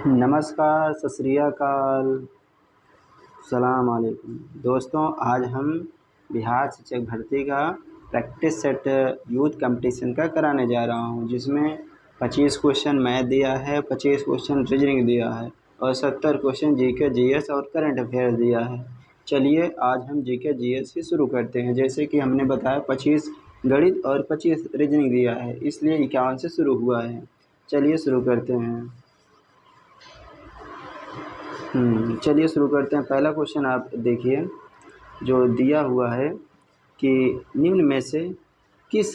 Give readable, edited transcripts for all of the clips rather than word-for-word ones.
नमस्कार, सत श्री अकाल, सलाम अलैकुम। दोस्तों, आज हम बिहार शिक्षक भर्ती का प्रैक्टिस सेट यूथ कंपटीशन का कराने जा रहा हूं, जिसमें 25 क्वेश्चन मैथ दिया है, 25 क्वेश्चन रीजनिंग दिया है और 70 क्वेश्चन जीके जीएस और करंट अफेयर दिया है। चलिए आज हम जीके जीएस से शुरू करते हैं। जैसे कि हमने बताया 25 गणित और 25 रीजनिंग दिया है, इसलिए 51 से शुरू हुआ है। चलिए शुरू करते हैं। चलिए शुरू करते हैं। पहला क्वेश्चन आप देखिए, जो दिया हुआ है कि निम्न में से किस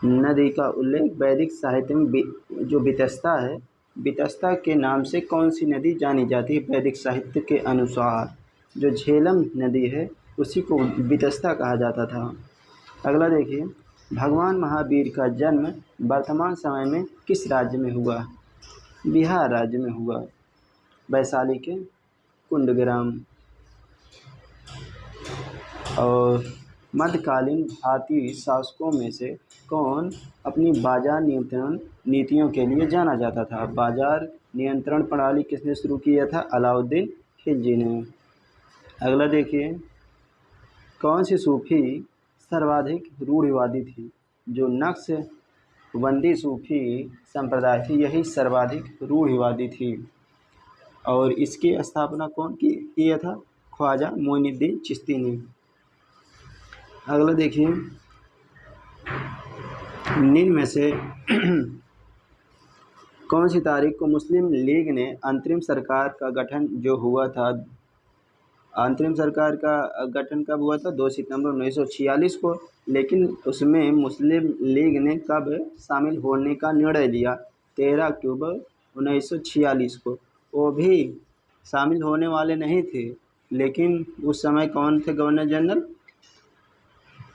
नदी का उल्लेख वैदिक साहित्य में जो वितस्ता है, वितस्ता के नाम से कौन सी नदी जानी जाती है वैदिक साहित्य के अनुसार? जो झेलम नदी है उसी को वितस्ता कहा जाता था। अगला देखिए, भगवान महावीर का जन्म वर्तमान समय में किस राज्य में हुआ? बिहार राज्य में हुआ, वैशाली के कुंडग्राम। और मध्यकालीन भारतीय शासकों में से कौन अपनी बाजार नियंत्रण नीतियों के लिए जाना जाता था? बाजार नियंत्रण प्रणाली किसने शुरू किया था? अलाउद्दीन खिलजी ने। अगला देखिए, कौन सी सूफी सर्वाधिक रूढ़िवादी थी? जो नक्शबंदी सूफी संप्रदाय थी, यही सर्वाधिक रूढ़िवादी थी। और इसकी स्थापना कौन किया था? ख्वाजा मोइनुद्दीन चिश्ती ने। अगला देखिए, निम्न में से कौन सी तारीख को मुस्लिम लीग ने अंतरिम सरकार का गठन जो हुआ था? अंतरिम सरकार का गठन कब हुआ था? 2 सितंबर 1946 को। लेकिन उसमें मुस्लिम लीग ने कब शामिल होने का निर्णय लिया? 13 अक्टूबर 1946 को। वो भी शामिल होने वाले नहीं थे, लेकिन उस समय कौन थे गवर्नर जनरल?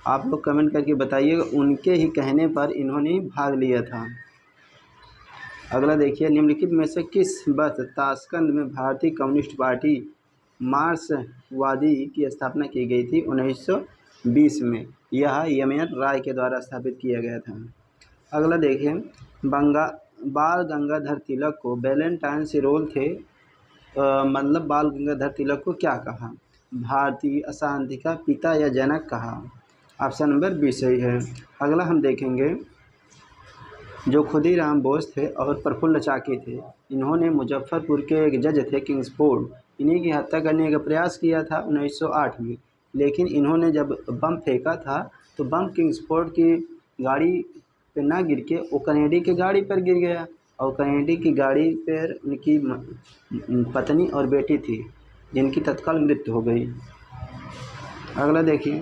आप लोग कमेंट करके बताइएगा। उनके ही कहने पर इन्होंने भाग लिया था। अगला देखिए, निम्नलिखित में से किस वर्ष ताशकंद में भारतीय कम्युनिस्ट पार्टी मार्क्सवादी की स्थापना की गई थी? 1920 में। यह एम.एन. राय के द्वारा स्थापित किया गया था। अगला देखिए, बाल गंगाधर तिलक को वैलेंटाइन सिरोल थे, मतलब बाल गंगाधर तिलक को क्या कहा? भारतीय अशांति का पिता या जनक कहा। ऑप्शन नंबर बी सही है। अगला हम देखेंगे, जो खुदीराम बोस थे और प्रफुल्ल चाकी थे, इन्होंने मुजफ्फरपुर के एक जज थे किंग्सफोर्ड, इन्हीं की हत्या करने का प्रयास किया था 1908 में। लेकिन इन्होंने जब बम फेंका था तो बम किंग्सफोर्ड की गाड़ी पे ना गिर के वो कैनेडी की गाड़ी पर गिर गया, और कैनेडी की गाड़ी पर उनकी पत्नी और बेटी थी, जिनकी तत्काल मृत्यु हो गई। अगला देखिए,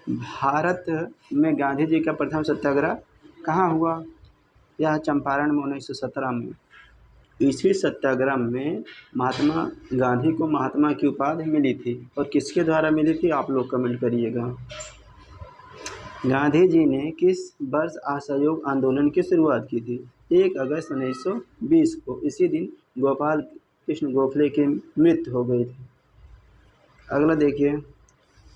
भारत में गांधी जी का प्रथम सत्याग्रह कहाँ हुआ? यह चंपारण में 1917 में। इसी सत्याग्रह में महात्मा गांधी को महात्मा की उपाधि मिली थी, और किसके द्वारा मिली थी आप लोग कमेंट करिएगा। गांधी जी ने किस वर्ष असहयोग आंदोलन की शुरुआत की थी? 1 अगस्त 1920 को। इसी दिन गोपाल कृष्ण गोखले की मृत्यु हो गई थी। अगला देखिए,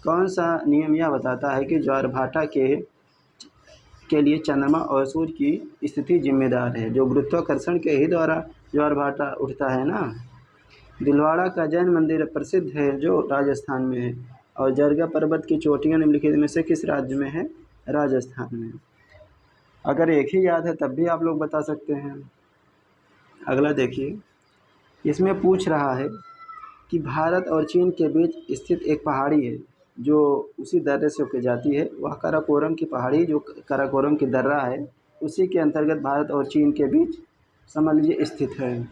कौन सा नियम यह बताता है कि ज्वारभाटा के लिए चंद्रमा और सूर्य की स्थिति जिम्मेदार है? जो गुरुत्वाकर्षण के ही द्वारा ज्वारभाटा उठता है ना। दिलवाड़ा का जैन मंदिर प्रसिद्ध है जो राजस्थान में है, और जरगा पर्वत की चोटियां निम्नलिखित में से किस राज्य में है? राजस्थान में। अगर एक ही याद है तब भी आप लोग बता सकते हैं। अगला देखिए, इसमें पूछ रहा है कि भारत और चीन के बीच स्थित एक पहाड़ी है जो उसी दर्रे से होकर जाती है, वह काराकोरम की पहाड़ी, जो काराकोरम की दर्रा है, उसी के अंतर्गत भारत और चीन के बीच समझ लीजिए स्थित है।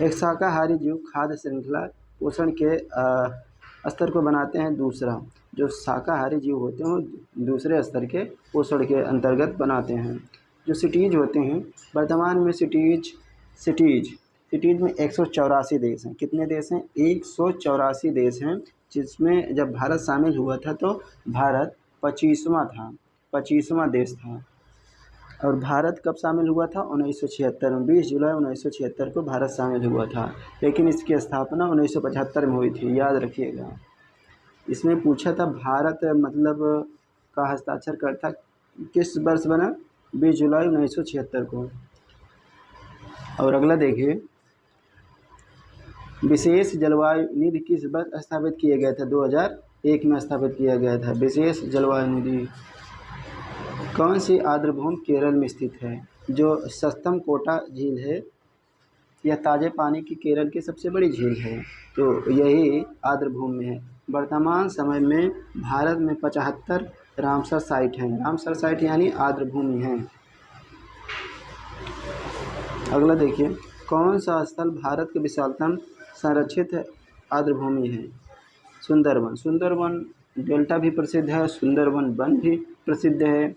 एक शाकाहारी जीव खाद्य श्रृंखला पोषण के स्तर को बनाते हैं। दूसरा, जो शाकाहारी जीव होते हैं दूसरे स्तर के पोषण के अंतर्गत बनाते हैं। जो सिटीज होते हैं, वर्तमान में सिटीज में 184 देश हैं। कितने देश हैं? 184 देश हैं, जिसमें जब भारत शामिल हुआ था तो भारत 25वां देश था। और भारत कब शामिल हुआ था? 1976 में। 20 जुलाई 1976 को भारत शामिल हुआ था, लेकिन इसकी स्थापना 1975 में हुई थी, याद रखिएगा। इसमें पूछा था भारत मतलब का हस्ताक्षर करता किस वर्ष बना? 20 जुलाई 1976 को। और अगला देखिए, विशेष जलवायु निधि किस वर्ष स्थापित किया गया था? 2001 में स्थापित किया गया था विशेष जलवायु निधि। कौन सी आर्द्रभूमि केरल में स्थित है? जो सस्तम कोटा झील है, यह ताज़े पानी की केरल की सबसे बड़ी झील है, तो यही आर्द्रभूमि में है। वर्तमान समय में भारत में 75 रामसर साइट हैं। रामसर साइट यानी आर्द्रभूमि हैं। अगला देखिए, कौन सा स्थल भारत के विशालतम संरक्षित आर्द्रभूमि है? सुंदरवन। सुंदरवन डेल्टा भी प्रसिद्ध है, सुंदरवन वन भी प्रसिद्ध है,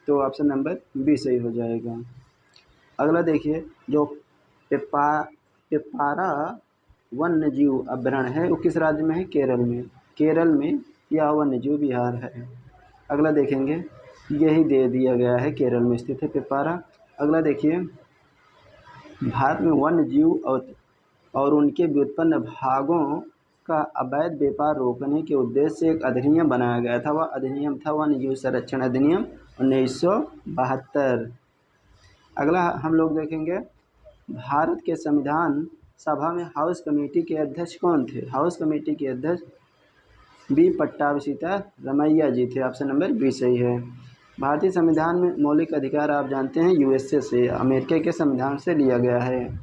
तो ऑप्शन नंबर बी सही हो जाएगा। अगला देखिए, जो पेपारा वन्य जीव अभयारण्य है वो किस राज्य में है? केरल में। केरल में यह वन्य जीव विहार है। अगला देखेंगे, यही दे दिया गया है, केरल में स्थित है पेपारा। अगला देखिए, भारत में वन्य जीव और उनके व्युत्पन्न भागों का अवैध व्यापार रोकने के उद्देश्य से एक अधिनियम बनाया गया था। वह अधिनियम था वन्य जीव संरक्षण अधिनियम 1972। अगला हम लोग देखेंगे, भारत के संविधान सभा में हाउस कमेटी के अध्यक्ष कौन थे? हाउस कमेटी के अध्यक्ष बी पट्टाभी रमैया जी थे। ऑप्शन नंबर बी सही है। भारतीय संविधान में मौलिक अधिकार आप जानते हैं यूएसए से, अमेरिका के संविधान से लिया गया है।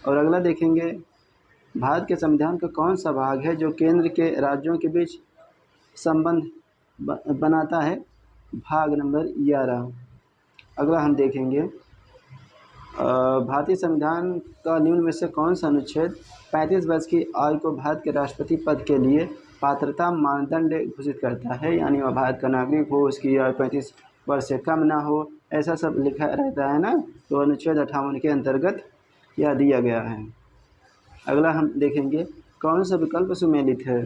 और अगला देखेंगे, भारत के संविधान का कौन सा भाग है जो केंद्र के राज्यों के बीच संबंध बनाता है? भाग नंबर 11। अगला हम देखेंगे, भारतीय संविधान का निम्न में से कौन सा अनुच्छेद 35 वर्ष की आयु को भारत के राष्ट्रपति पद के लिए पात्रता मानदंड घोषित करता है? यानी वह भारत का नागरिक हो, उसकी आयु 35 वर्ष से कम ना हो, ऐसा सब लिखा रहता है ना, तो अनुच्छेद 58 के अंतर्गत यह दिया गया है। अगला हम देखेंगे, कौन सा विकल्प सुमेलित है?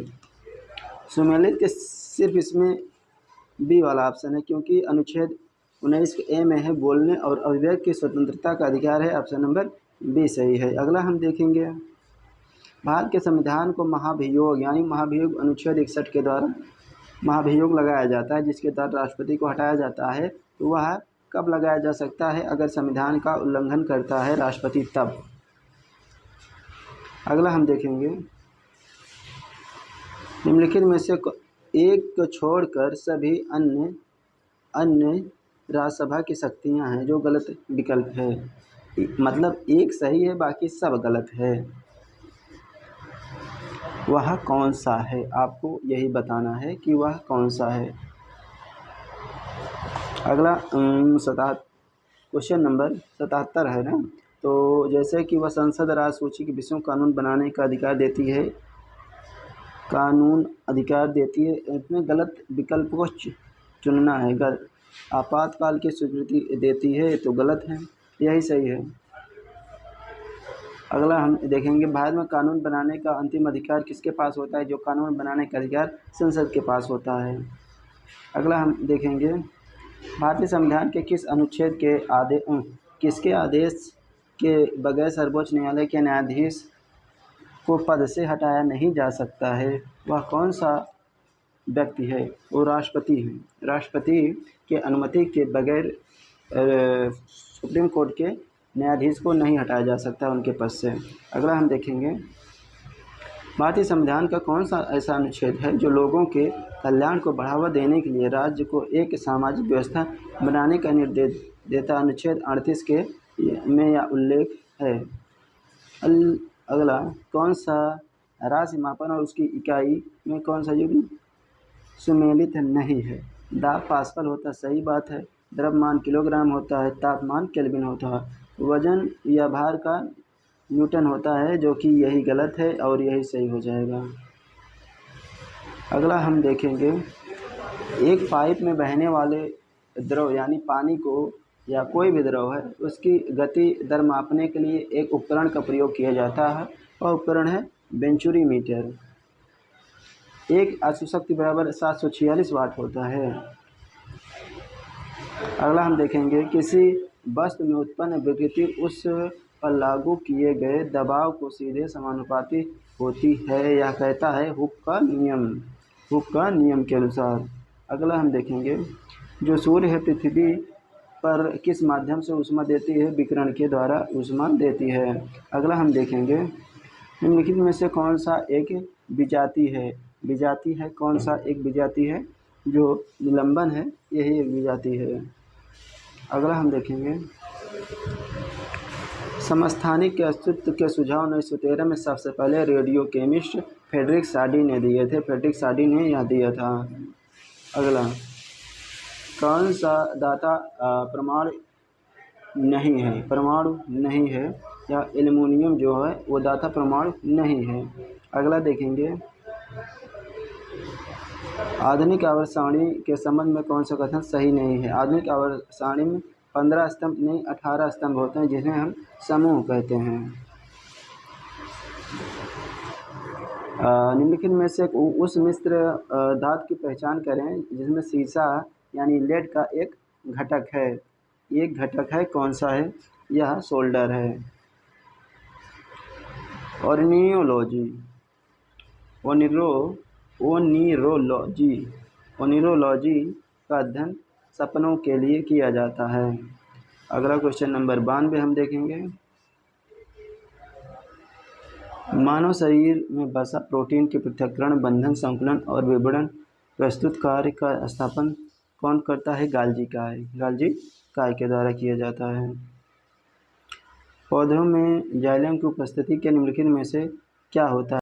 सुमेलित के सिर्फ इसमें बी वाला ऑप्शन है, क्योंकि अनुच्छेद 19 ए में है बोलने और अभिव्यक्ति की स्वतंत्रता का अधिकार है। ऑप्शन नंबर बी सही है। अगला हम देखेंगे, भारत के संविधान को महाभियोग यानी महाभियोग अनुच्छेद 61 के द्वारा महाभियोग लगाया जाता है, जिसके तहत राष्ट्रपति को हटाया जाता है। तो वह कब लगाया जा सकता है? अगर संविधान का उल्लंघन करता है राष्ट्रपति तब। अगला हम देखेंगे, निम्नलिखित में से एक को छोड़कर सभी अन्य राज्यसभा की शक्तियां हैं, जो गलत विकल्प है। मतलब एक सही है, बाकी सब गलत है। वह कौन सा है? आपको यही बताना है कि वह कौन सा है। अगला क्वेश्चन नंबर 77 है ना, तो जैसे कि वह संसद राज सूची के विषयों कानून बनाने का अधिकार देती है, इसमें गलत विकल्प को चुनना है। आपातकाल की स्वीकृति देती है, तो गलत है, यही सही है। अगला हम देखेंगे, भारत में कानून बनाने का अंतिम अधिकार किसके पास होता है? जो कानून बनाने का अधिकार संसद के पास होता है। अगला हम देखेंगे, भारतीय संविधान के किस अनुच्छेद के किसके आदेश के बगैर सर्वोच्च न्यायालय के न्यायाधीश को पद से हटाया नहीं जा सकता है? वह कौन सा व्यक्ति है? वो राष्ट्रपति है। राष्ट्रपति के अनुमति के बगैर सुप्रीम कोर्ट के न्यायाधीश को नहीं हटाया जा सकता उनके पद से। अगला हम देखेंगे, भारतीय संविधान का कौन सा ऐसा अनुच्छेद है जो लोगों के कल्याण को बढ़ावा देने के लिए राज्य को एक सामाजिक व्यवस्था बनाने का निर्देश देता? अनुच्छेद 38 के में यह उल्लेख है। अगला, कौन सा राशि मापन और उसकी इकाई में कौन सा युग्म सुमेलित नहीं है? दाब पास्कल होता है, सही बात है। द्रव्यमान किलोग्राम होता है, तापमान केल्विन होता है, वजन या भार का न्यूटन होता है, जो कि यही गलत है और यही सही हो जाएगा। अगला हम देखेंगे, एक पाइप में बहने वाले द्रव यानी पानी को या कोई भी द्रव है उसकी गति दर मापने के लिए एक उपकरण का प्रयोग किया जाता है, और उपकरण है बेंचुरीमीटर। एक अशुशक्ति बराबर 746 वाट होता है। अगला हम देखेंगे, किसी वस्तु में उत्पन्न विकृति उस पर लागू किए गए दबाव को सीधे समानुपाती होती है, यह कहता है हुक का नियम के अनुसार। अगला हम देखेंगे, जो सूर्य है पृथ्वी पर किस माध्यम से ऊष्मा देती है? विकिरण के द्वारा ऊष्मा देती है। अगला हम देखेंगे, निम्नलिखित में से कौन सा एक विजाति है? विजाति है कौन सा एक विजाति है? जो निलंबन है यही एक विजाति है। अगला हम देखेंगे, समस्थानिक के अस्तित्व के सुझाव 1913 में सबसे पहले रेडियो केमिस्ट फ्रेडरिक साडी ने दिए थे। फ्रेडरिक साडी ने यह दिया था। अगला, कौन सा दाता परमाणु नहीं है? परमाणु नहीं है, या एल्युमिनियम जो है वो दाता परमाणु नहीं है। अगला देखेंगे, आधुनिक आवर्त सारणी के संबंध में कौन सा कथन सही नहीं है? आधुनिक आवर्त सारणी में 15 स्तंभ नहीं 18 स्तंभ होते हैं, जिन्हें हम समूह कहते हैं। निम्नलिखित में से उस मिश्र धातु की पहचान करें जिसमें सीसा यानी लेड का एक घटक है। एक घटक है, कौन सा है? यह सोल्डर है। ओनिरोलॉजी का अध्ययन सपनों के लिए किया जाता है। अगला क्वेश्चन नंबर 92 हम देखेंगे, मानव शरीर में वसा प्रोटीन के पृथक्करण, बंधन, संकुलन और विभेदन प्रस्तुत कार्य का स्थापन कौन करता है? गाल्जी काय के द्वारा किया जाता है। पौधों में जाइलम की उपस्थिति के निम्नलिखित में से क्या होता है?